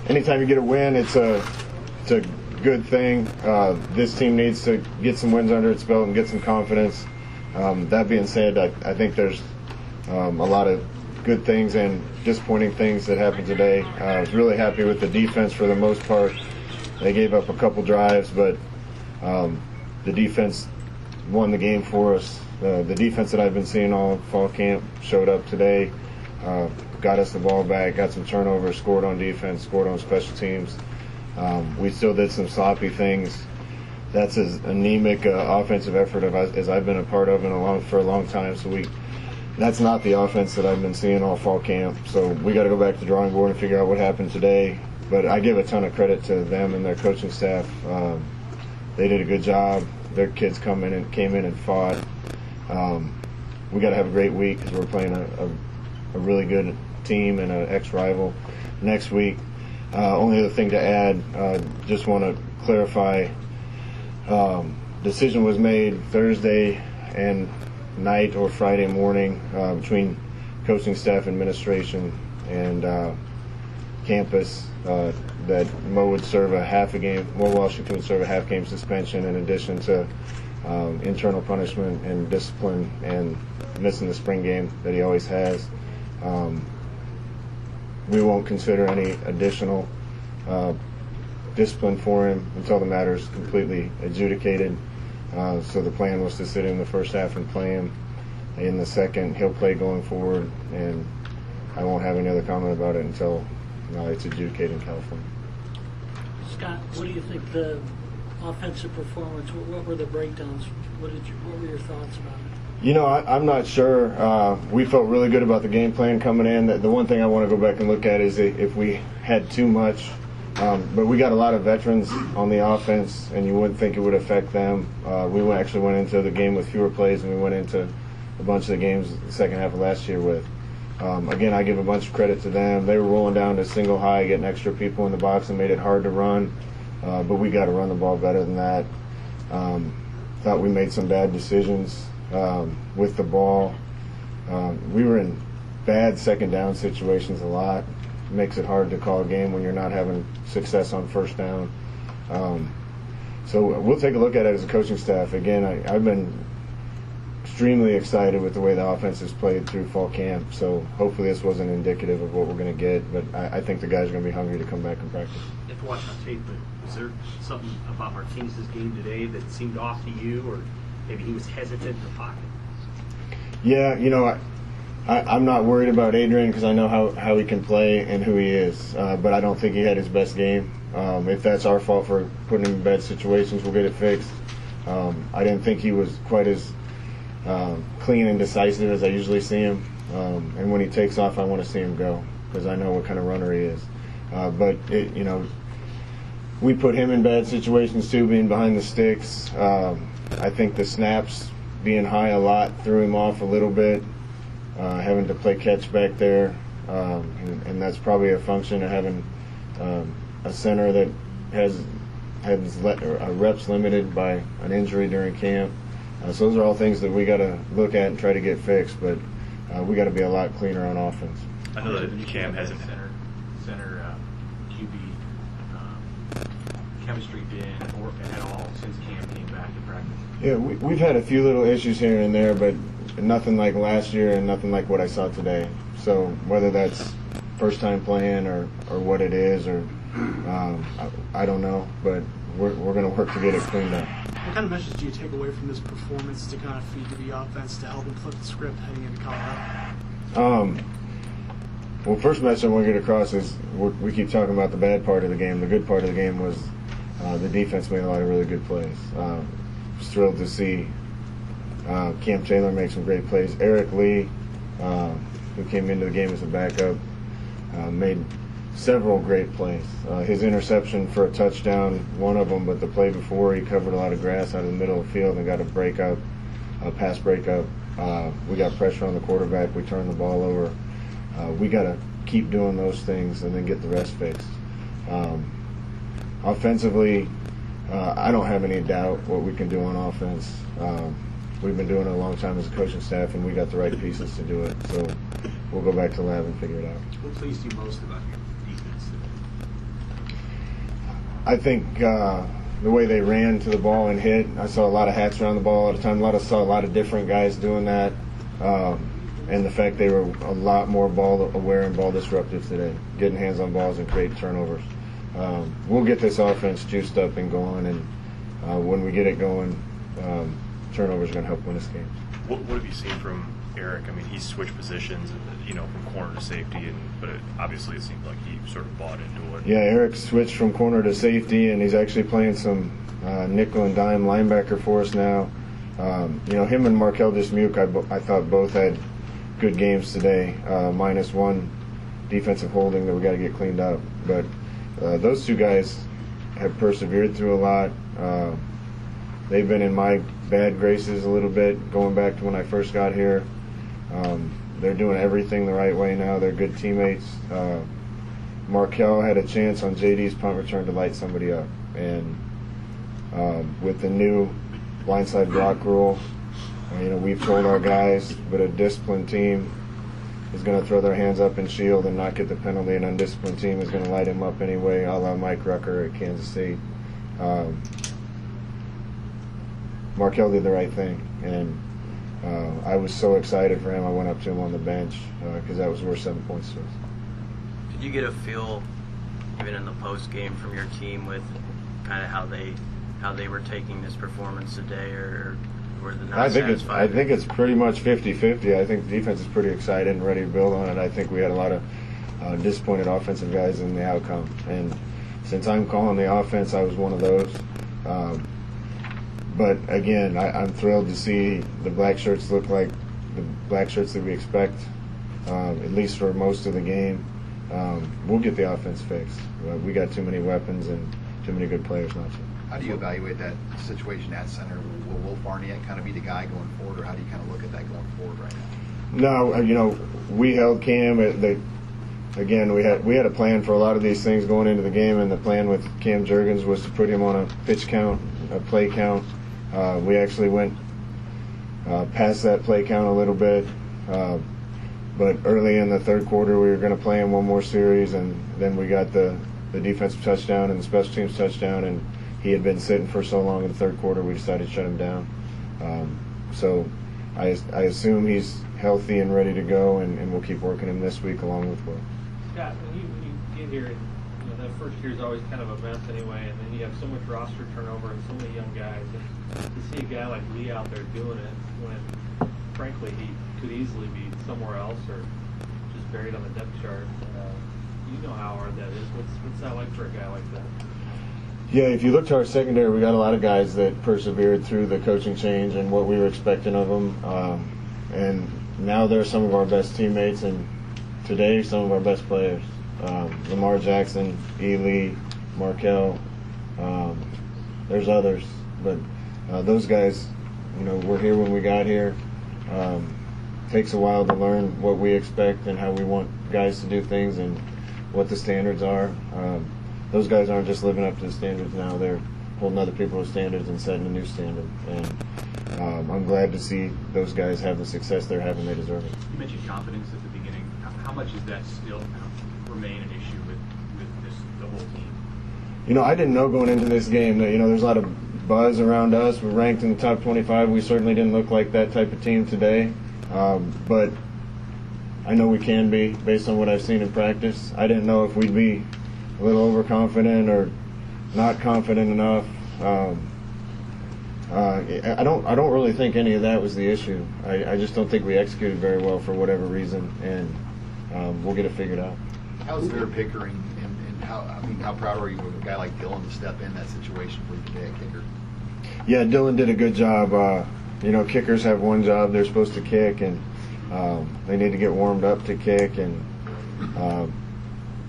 anytime you get a win, it's a good thing. This team needs to get some wins under its belt and get some confidence. That being said, I think there's a lot of good things and disappointing things that happened today. I was really happy with the defense for the most part. They gave up a couple drives, but the defense won the game for us. The defense that I've been seeing all fall camp showed up today, got us the ball back, got some turnovers, scored on defense, scored on special teams. We still did some sloppy things. That's as anemic offensive effort as I've been a part of for a long time. So that's not the offense that I've been seeing all fall camp. So we got to go back to the drawing board and figure out what happened today. But I give a ton of credit to them and their coaching staff. They did a good job. Their kids came in and fought. We got to have a great week because we're playing a really good team and an ex-rival next week. Only other thing to add, just want to clarify, decision was made Thursday and night or Friday morning between coaching staff, administration, and campus that Mo would serve Mo Washington would serve a half-game suspension in addition to internal punishment and discipline and missing the spring game that he always has. We won't consider any additional discipline for him until the matter is completely adjudicated. So the plan was to sit in the first half and play him. In the second, he'll play going forward, and I won't have any other comment about it until it's adjudicated in California. Scott, what do you think the offensive performance? What were the breakdowns? What were your thoughts about it? I'm not sure. We felt really good about the game plan coming in. The one thing I want to go back and look at is if we had too much. But we got a lot of veterans on the offense, and you wouldn't think it would affect them. We actually went into the game with fewer plays than we went into a bunch of the games the second half of last year with. Again, I give a bunch of credit to them. They were rolling down to single high, getting extra people in the box and made it hard to run. But we got to run the ball better than that. Thought we made some bad decisions with the ball. We were in bad second down situations a lot. It makes it hard to call a game when you're not having success on first down. So we'll take a look at it as a coaching staff. Again, I've been extremely excited with the way the offense has played through fall camp. So hopefully this wasn't indicative of what we're going to get. But I think the guys are going to be hungry to come back and practice. You have to watch on tape, but was there something about Martinez's game today that seemed off to you, or maybe he was hesitant in the pocket? Yeah, I'm not worried about Adrian because I know how he can play and who he is, but I don't think he had his best game. If that's our fault for putting him in bad situations, we'll get it fixed. I didn't think he was quite as clean and decisive as I usually see him, and when he takes off, I want to see him go because I know what kind of runner he is. But we put him in bad situations too, being behind the sticks. I think the snaps being high a lot threw him off a little bit. Having to play catch back there, and that's probably a function of having a center that has reps limited by an injury during camp. So those are all things that we got to look at and try to get fixed, but we got to be a lot cleaner on offense. I know that Cam hasn't center QB chemistry been at all since Cam came back to practice? Yeah, we've had a few little issues here and there, but nothing like last year and nothing like what I saw today. So whether that's first time playing or what it is, or I don't know, but we're going to work to get it cleaned up. What kind of message do you take away from this performance to kind of feed to the offense to help them flip the script heading into Colorado? Well, first message I want to get across is we keep talking about the bad part of the game. The good part of the game was the defense made a lot of really good plays. Was thrilled to see Cam Taylor make some great plays. Eric Lee, who came into the game as a backup, made several great plays. His interception for a touchdown, one of them, but the play before, he covered a lot of grass out of the middle of the field and got a pass breakup. We got pressure on the quarterback. We turned the ball over. We got to keep doing those things and then get the rest fixed. Offensively, I don't have any doubt what we can do on offense. We've been doing it a long time as a coaching staff, and we got the right pieces to do it. So we'll go back to the lab and figure it out. What pleased you most about your defense today? I think the way they ran to the ball and hit, I saw a lot of hats around the ball at a time. Saw a lot of different guys doing that. And the fact they were a lot more ball aware and ball disruptive today, getting hands on balls and creating turnovers. We'll get this offense juiced up and going, and when we get it going, turnovers are going to help win us games. What have you seen from Eric? I mean, he switched positions, from corner to safety, but obviously it seemed like he sort of bought into it. Yeah, Eric switched from corner to safety, and he's actually playing some nickel and dime linebacker for us now. Him and Markel Dismuke, I thought both had good games today, minus one defensive holding that we got to get cleaned up. But those two guys have persevered through a lot. They've been in my bad graces a little bit going back to when I first got here. They're doing everything the right way now. They're good teammates. Markel had a chance on JD's punt return to light somebody up. And with the new blindside block rule, we've told our guys, but a disciplined team is going to throw their hands up and shield and not get the penalty. An undisciplined team is going to light him up anyway, a la Mike Rucker at Kansas State. Markel did the right thing, and I was so excited for him. I went up to him on the bench because that was worth 7 points to us. Did you get a feel, even in the post game, from your team with kind of how they were taking this performance today, or were they not satisfied? I think it's pretty much 50-50. I think the defense is pretty excited and ready to build on it. I think we had a lot of disappointed offensive guys in the outcome, and since I'm calling the offense, I was one of those. But again, I'm thrilled to see the black shirts look like the black shirts that we expect, at least for most of the game. We'll get the offense fixed. We got too many weapons and too many good players not to. How do you evaluate that situation at center? Will Will Barnett kind of be the guy going forward, or how do you kind of look at that going forward right now? No, we held Cam. Again, we had a plan for a lot of these things going into the game, and the plan with Cam Jurgens was to put him on a pitch count, a play count. We actually went past that play count a little bit, but early in the third quarter we were going to play him one more series, and then we got the defensive touchdown and the special teams touchdown, and he had been sitting for so long in the third quarter we decided to shut him down. So I assume he's healthy and ready to go, and we'll keep working him this week along with Will. Scott, when you get here, that first year is always kind of a mess anyway, and then you have so much roster turnover and so many young guys. And to see a guy like Lee out there doing it when, frankly, he could easily be somewhere else or just buried on the depth chart, you know how hard that is. What's that like for a guy like that? Yeah, if you look to our secondary, we got a lot of guys that persevered through the coaching change and what we were expecting of them. And now they're some of our best teammates, and today some of our best players. Lamar Jackson, Ely, Markel, there's others. But those guys, were here when we got here. Takes a while to learn what we expect and how we want guys to do things and what the standards are. Those guys aren't just living up to the standards now. They're holding other people's standards and setting a new standard. And I'm glad to see those guys have the success they're having. They deserve it. You mentioned confidence at the beginning. How much does that still remain an issue with the whole team? I didn't know going into this game that, there's a lot of buzz around us. We're ranked in the top 25. We certainly didn't look like that type of team today. But I know we can be based on what I've seen in practice. I didn't know if we'd be a little overconfident or not confident enough. I don't really think any of that was the issue. I just don't think we executed very well for whatever reason, and we'll get it figured out. How's their Pickering, and how proud are you of a guy like Dylan to step in that situation for you today at kicker? Yeah, Dylan did a good job. Kickers have one job. They're supposed to kick, and they need to get warmed up to kick and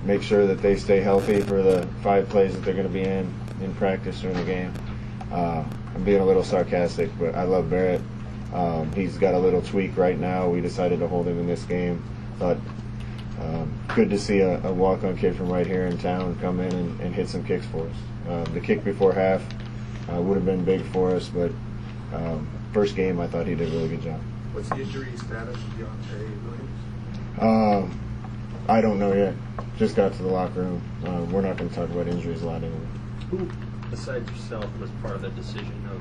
make sure that they stay healthy for the 5 plays that they're going to be in practice during the game. I'm being a little sarcastic, but I love Barrett. He's got a little tweak right now. We decided to hold him in this game. Thought good to see a walk-on kid from right here in town come in and hit some kicks for us. The kick before half would have been big for us, but first game I thought he did a really good job. What's the injury status of Deontay Williams? I don't know yet. Just got to the locker room. We're not going to talk about injuries a lot anyway. Who, besides yourself, was part of the decision of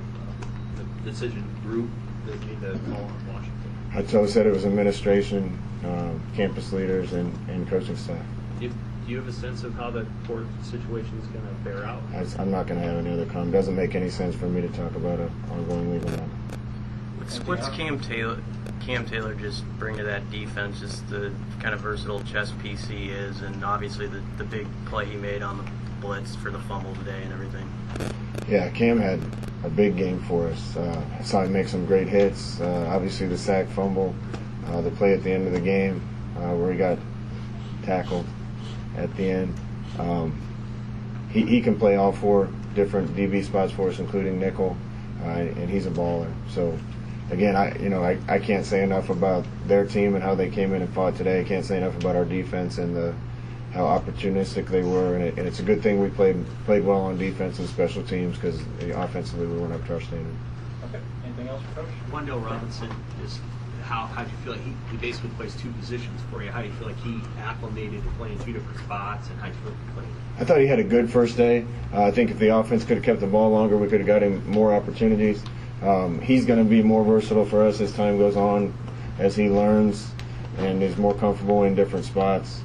the decision group that made the call on Washington? I totally said it was administration, campus leaders, and coaching staff. Do you have a sense of how the court situation is going to bear out? I'm not going to have any other comment. It doesn't make any sense for me to talk about an ongoing legal matter. What's Cam Taylor just bring to that defense? Just the kind of versatile chess piece he is, and obviously the big play he made on the blitz for the fumble today and everything. Yeah, Cam had a big game for us. I saw him make some great hits. Obviously the sack fumble, the play at the end of the game where he got tackled at the end. He can play all 4 different DB spots for us, including nickel, and he's a baller. So again, I can't say enough about their team and how they came in and fought today. I can't say enough about our defense and how opportunistic they were, and it's a good thing we played well on defense and special teams, because offensively we weren't up to our standard. Okay. Anything else for Coach? Wendell Robinson, just how do you feel like he basically plays 2 positions for you? How do you feel like he acclimated to playing 2 different spots, and how do you feel like he played? I thought he had a good first day. I think if the offense could have kept the ball longer, we could have got him more opportunities. He's going to be more versatile for us as time goes on, as he learns and is more comfortable in different spots.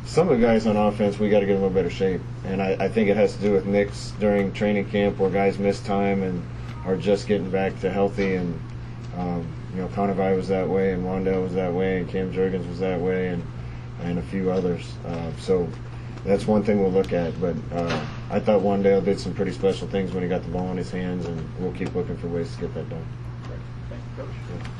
Some of the guys on offense, we got to get them in better shape, and I think it has to do with nicks during training camp, where guys miss time and are just getting back to healthy. And Conovi was that way, and Wandale was that way, and Cam Jurgens was that way, and a few others. So that's one thing we'll look at. But I thought Wandale did some pretty special things when he got the ball in his hands, and we'll keep looking for ways to get that done. Great. Thank you, Coach. Yeah.